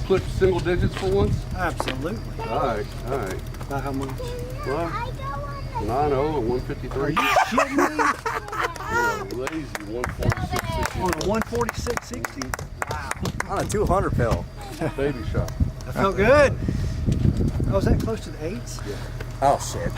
put single digits for once? Absolutely. All right, all right. About how much? Well, 9.0 and 153. Are you kidding me? Lazy 146. On a 146.60? On a 200 pill. Baby shot. That felt good. Oh, was that close to the 8s? Yeah. Oh shit.